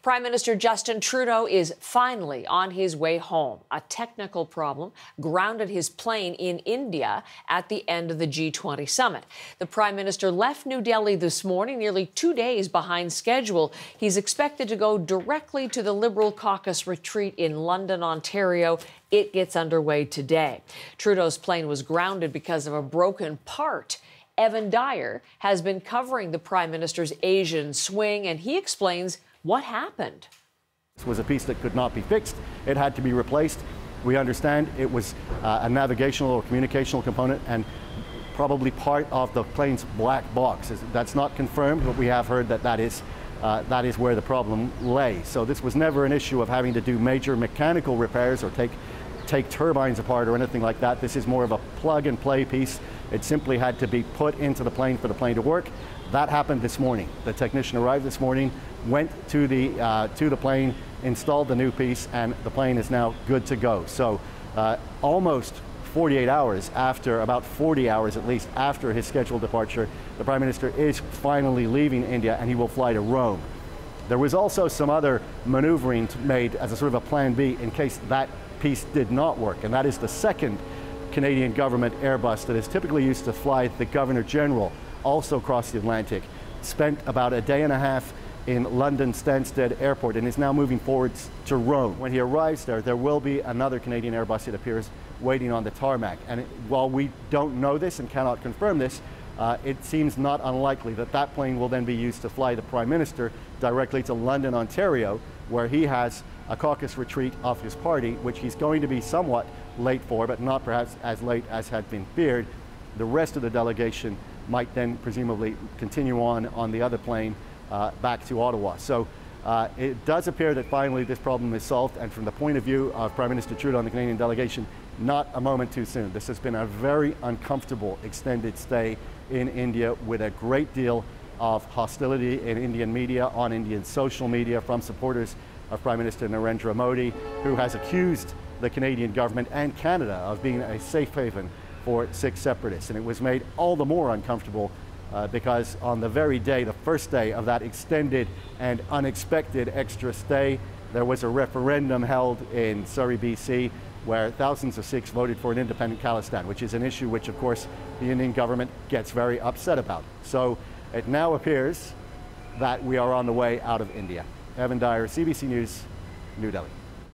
Prime Minister Justin Trudeau is finally on his way home. A technical problem grounded his plane in India at the end of the G20 summit. The Prime Minister left New Delhi this morning, nearly 2 days behind schedule. He's expected to go directly to the Liberal caucus retreat in London, Ontario. It gets underway today. Trudeau's plane was grounded because of a broken part. Evan Dyer has been covering the Prime Minister's Asian swing, and he explains what happened. This was a piece that could not be fixed. It had to be replaced. We understand it was a navigational or communicational component and probably part of the plane's black box. That's not confirmed, but we have heard that that is where the problem lay. So this was never an issue of having to do major mechanical repairs or take turbines apart or anything like that. This is more of a plug-and-play piece. It simply had to be put into the plane for the plane to work. That happened this morning. The technician arrived this morning, went to the plane, installed the new piece, and the plane is now good to go. So almost 48 hours after, about 40 hours at least, after his scheduled departure, the Prime Minister is finally leaving India and he will fly to Rome. There was also some other maneuvering made as a sort of a plan B in case that piece did not work, and that is the second Canadian government Airbus that is typically used to fly the Governor General also across the Atlantic. Spent about a day and a half in London Stansted Airport and is now moving forwards to Rome. When he arrives there, there will be another Canadian Airbus, it appears, waiting on the tarmac. And while we don't know this and cannot confirm this, it seems not unlikely that that plane will then be used to fly the Prime Minister directly to London, Ontario, where he has a caucus retreat of his party, which he's going to be somewhat late for, but not perhaps as late as had been feared. The rest of the delegation might then presumably continue on the other plane back to Ottawa. So it does appear that finally this problem is solved, and from the point of view of Prime Minister Trudeau and the Canadian delegation, not a moment too soon. This has been a very uncomfortable extended stay in India with a great deal of hostility in Indian media, on Indian social media, from supporters of Prime Minister Narendra Modi, who has accused the Canadian government and Canada of being a safe haven for Sikh separatists. And it was made all the more uncomfortable because on the very day, the first day of that extended and unexpected extra stay, there was a referendum held in Surrey, BC, where thousands of Sikhs voted for an independent Khalistan, which is an issue which, of course, the Indian government gets very upset about. So it now appears that we are on the way out of India. Evan Dyer, CBC News, New Delhi.